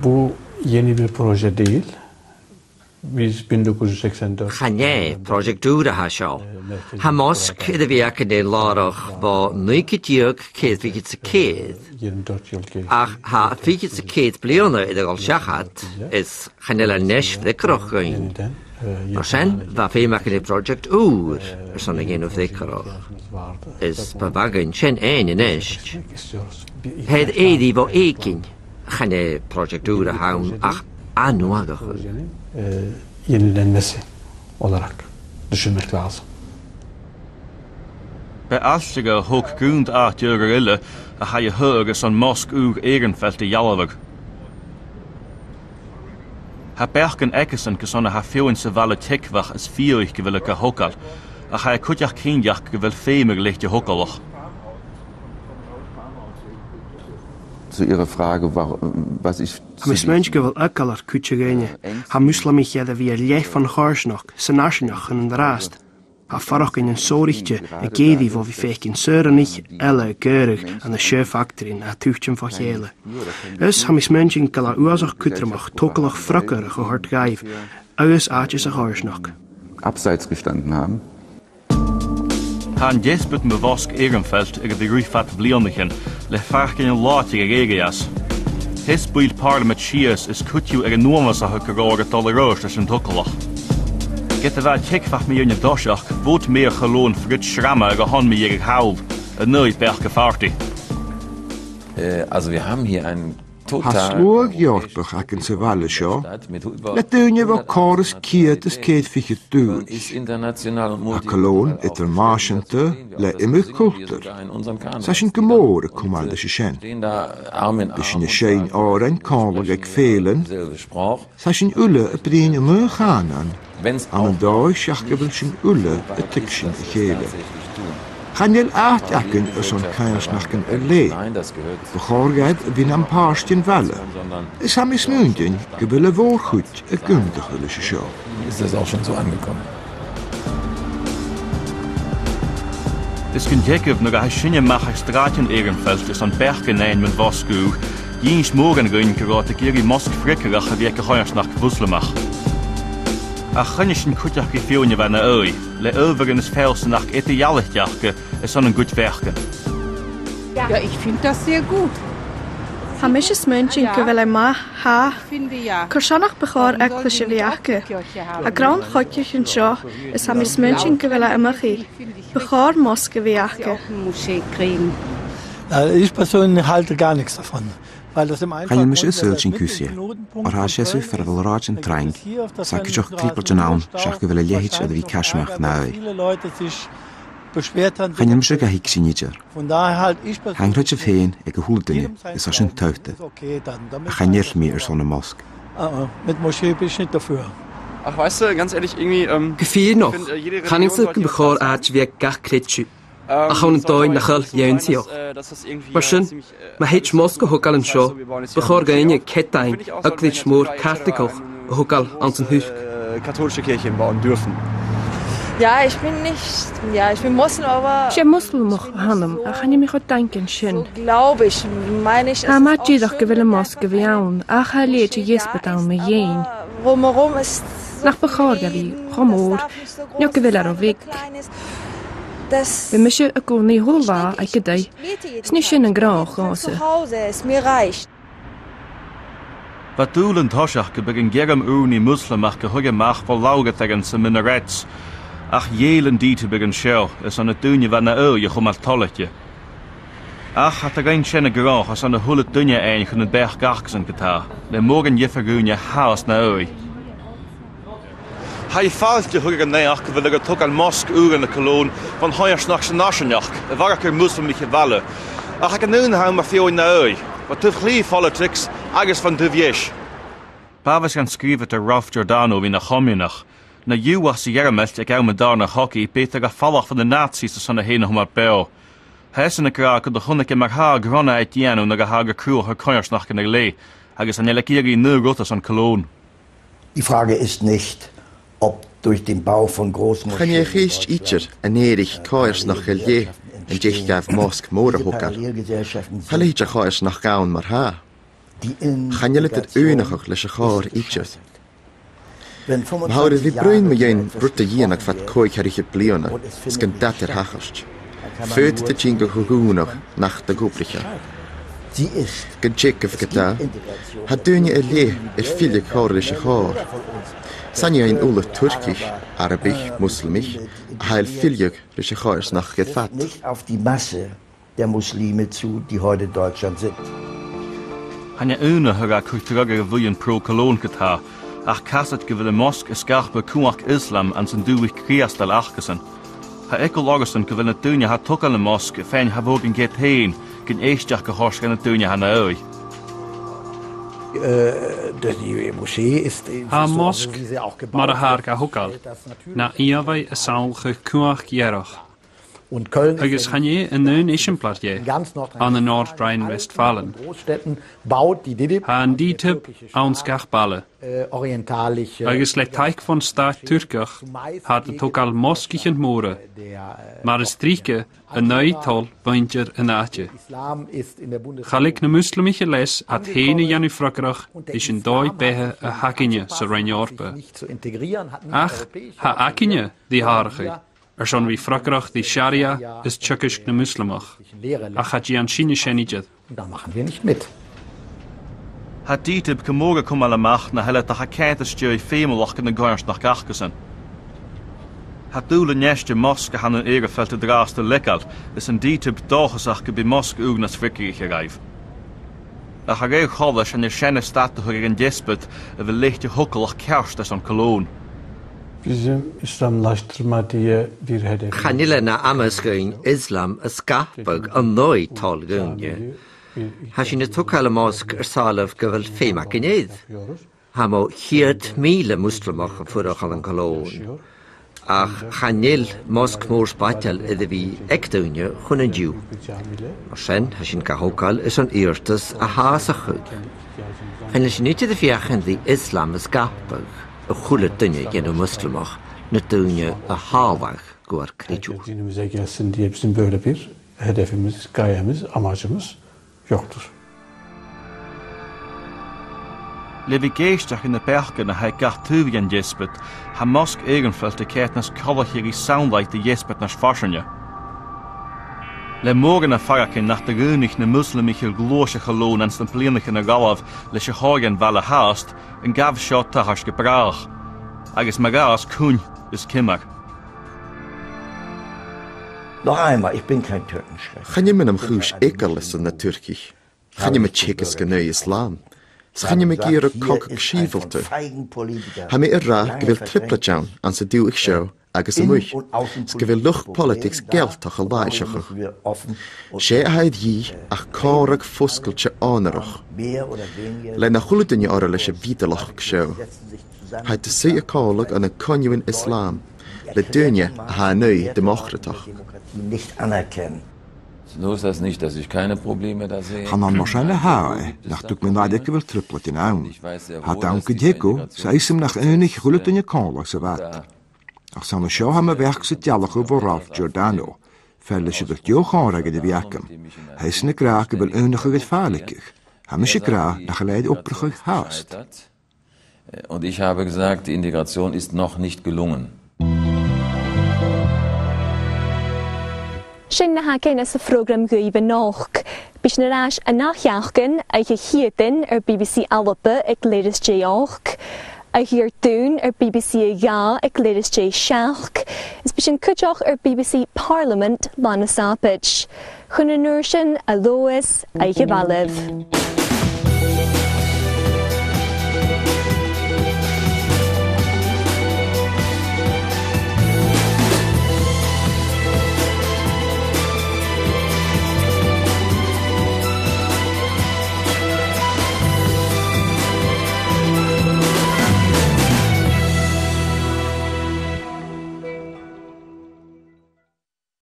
Bu yeni bir proje değil. Biz 1984 Chanie, project dúra ha seo. Ha mosc iddo bhí ac yn ein lárach ba 90 céad fi sa céad. 24 yıl geçti. Ach ha fi sa céad bliana iddo gal seachat is chanel a neis flicrach goin. Mar sen, va fi mac yn ei project úr son a gyn o flicrach. Is ba bagin sen ein in eist. Hed eidi bo eikin chanie project dúra haun ach anuagach. Yenilenmesi olarak düşünmek lazım. Be alstiga hug gúnd a djögur ille a ha je hugus an mosk úr Ehrenfeld i Jallavag. Ha bergen ekkesen gesonna ha fjóin se valle tikvach as fioich gewille ka hokal a ha kutjach kindjach gewil femer lichtje hokalach. Zu Ihrer Frage, was ich... Mis mensen wil ook al haar kutje gaan. Ha muslimich jede wie lief van haarsnok, zijn narsnok en de raast. Ha farach in een zorgje, een gedi waar we fek in seurenich, elle keurig en de chefactorin, ha tuchtje van gele. Dus ha mis mensen kan haar oorzaak kuttermach, tokelach frakkerig gehoord geef, uit aatjes een haarsnok. Abseits gestanden haben. Han jesbet me vosk Ehrenfeld ag de ruifat blionichen le farkin en látige regias. His buil parliament sias is kutju ag enormas a hukkeroge toleroos as een tukkelach. Get de wat tikfach me in doshach, voet meer geloon frit schramme ag a hon me jig haul, een nooit berge farti. Also wir haben hier ein Haslúg Jórpach ac yn sefallu sio, le dynnu fo cores ciedas cedd ffich y dŵr, a calón ydyr marsianta le imig cwltur, sa sy'n gymor y cwmalda si sien. Bys yn y sien oren confog ag ffeilen, sa sy'n ulle y brin y mwy chanan, am yn doi siach gyfel sy'n ulle y ticsyn y chele. Chanel acht akken is zo'n keirsnakken een lee. Begorgheid win aan paarstjen vellen. Is ham is muntjen, gewille voorgoed, een kundige show. Ist das auch schon so angekommen? Is kun jekev nog a sinje mach straatjen Ehrenfeld is aan bergenein met wasku. Jins morgen gun gerot ik jeri mosk frikkerach wie ik heuersnacht wuslemach. A chynnishin kutjach gefeunje van de oi. Le overigen is Felsenach idealigjache is an een goed werken. Ja, ich finde das sehr gut. Hamisches Menschen gewille ma ha. Kersanach begaar eklische wiake. A grand gotjes en zo is hamis Menschen gewille imachi. Begaar Moske wiake. Ich persönlich halte gar nichts davon. Chael mis is syltsin cwsie, o'r ha siesu fer fel raj yn traing, sac i joch tripel janawn, siach gyfele lehich ydw i casmach na oi. Chael mis ag a hig sy'n idr. Hang rhaid yf hen ag a hwldynnu, is as yn tawte. A chael mi son y mosg. Mit Moschee bin ich nicht dafür. Ach, weißt du, ganz ehrlich, irgendwie... Gefühl noch. Kann ich so bekommen, als wie gar klitschü. Ach an dóin nachal jeunsioch. Maar sin, ma heit Moske hokal an seo, bechor gaine ketain, aklich moor kartikoch, hokal an den Hüf. Katholische Kirche bauen dürfen. Ja, ich bin Moslem, aber... Ich bin Moslem, Hanem, ach kann ich mich auch denken, schön. So glaube ich, meine ich... Ma doch gewille Moske wie aun, ach ha leete jesbet an me jen. Drumherum ist... Nach bechor gavi, chomoor, ja gewille er weg. Wir müssen auch nicht holen, ich gedei. Es ist nicht schön ein Grach, also. Es mir reicht. Wat doelen toshach gebegin gerem uni muslimach gehoge mach vol lauge tegen se minarets. Ach jelen die te begin show, is an het dunje van na je gomal tolletje. Ach hat er geen schöne Grach, as an de hulle dunje ein van het berg garksen geta. Le morgen je vergunje haus na oi. Hij valt je hugger neach gewillige tok al mosk uur in de koloon van heuersnachtse nationach. Waar ik er muslimliche walle. Ach ik nu hou maar veel in de ui. Wat te vlieg politics, agus van de viesch. Pavas gaan schrijven te Ralph Giordano in de Gominach. Na ju was de jermelt ik hou me daar naar hockey, beter gevallig van de nazi's dus aan de heen om haar bel. Hij is in de kraak de gunneke maar haar gronne uit jeno naar de hager kruel haar heuersnacht in de lee. Agus an elekiri nu rotas aan koloon. Die Frage ist nicht, ob durch den Bau von Großmoscheen... Kan je geest ietsjer en Erich Kaiers nach gelje en dich gaf Mosk moorhoekal. Geletje Kaiers nach gaun maar ha. Gaan jullie het enige lesje gaar ietsjes? Maar houden we bruin met een rotte jenak wat kooi harige pleone, sken dat hachast. Feut de chingo gegoenog nach de goeprige. Gen check of geta, had dunje elie viele gaar lesje gaar. Sanja in ulle Turkisch, Arabisch, Muslimisch, heil viele lesje gaars nach gefat. Nicht auf die Masse der Muslime zu, die heute Deutschland sind. Hanya una haga kulturage vuyen pro-kolon geta, ach kasset gewille Mosk eskarpe kuach Islam an zijn duwig kriastal achgesen. Ha ekkel Augustin gewille dunja ha tukale Mosk, fein ha wogen get heen, gen eestjach gehorsch genne dunja ha naui. Ha Mosk, maar haar ga hokal. Na iawai a saul ge kuach jerach. Agus gaan je een neun exemplarje aan de Noord-Rijn-Westfalen. Aan die tip ons gachballen. Agus le teik van staat Turkach had het ook al moskischen moren. Maar is drieke een neuital buintjer en aatje. Gelijk de muslimische les had hene janu frakrach is een dooi behe a hakinje se Rijnjorpe. Ach, ha akinje die harige. Schon wie Frakrach die Scharia ist tschökisch ne Muslimach. Ach hat Jan Schiene scheniget. Da machen wir nicht mit. Hat die tip gemogen kom alle macht na helle tach kente stjoi femelach in de garns nach gachgesen. Hat doele nestje Moske han een egevelte draaste lekkal, is een die tip dogesach gebi Moske ugnas frikkerige rijf. Ach hagei chollers en je schenne staat te horen jespet, we lichtje hokkelach kerst des aan Cologne. Bizim İslamlaştırma diye bir hedef. Chanile na amasgyn Islam ysgapag yn ddwy tol gynnu. Hasyn y tŵcal y mosg salaf gyfel ffeima gynydd. Hamo 100,000 muslimach yn ffwrach yn Cologne. Ach chanil mosg môr spatel iddi fi egdwynnu chwn yn diw. Osen hasyn gahokal is yn eertes a haasachug. Chanil sy'n nid iddi fiachan di Islam ysgapag. A chullet dünne gene muslimach, ne dünne a halvach guar kriçu. Dinimize gelsin diye bizim böyle bir hedefimiz, gayemiz, amacımız yoktur. Levi geestach in de bergen na hij gartuvian jespet, ha mosk egenveld de kertnas kallachiri soundlight de jespet nas faschenje. Le morgen afarakin nach de runig ne muslimische glosje geloon en stemplinige na galav lesje hagen valle haast en gav shot tahas gebraach. Agus magas kun is kimmer. Noch einmal, ich bin kein Türkenschreck. Gaan je met hem goes ekkelis in de Turkisch? Gaan je met tjekes geneu Islam? Gaan je met gieren kok schievelte? Ha me irra gewil tripletjan aan se duw ik show. Agus y mwy, sgyfil lwch politics geltach a laisachach. Se haid yi ach corag fusgol che onerach. Le na chuludyn o'r leis y bidalach gsio. Haid y sy y colag yn y coniwyn Islam. Le dynja a ha neu democratach. So ist das nicht, dass ich keine Probleme da sehe. Han han waarschijnlijk haai, nach tuk men dat ik wel triplet in aan. Had dan gedeko, zei ze nach enig gullet in je kolag ze wat. Ach san seo ha me werk sit jalach over Ralph Giordano. Felle se dat jo gaarige de werken. Hij is ne kraak wel enige gevaarlijkig. Ha me se kra nach geleid opbrugig haast. Und ich habe gesagt, die Integration ist noch nicht gelungen. Sin na hagen is y program gwyf noch. Bys na ras a nachjagen eich hieden BBC Alpe ek ledes J8. A hier doen BBC ja ek ledes J Shalk. Is bys kutjoch BBC Parliament Lana Sapich. Chun a Alois eich balef.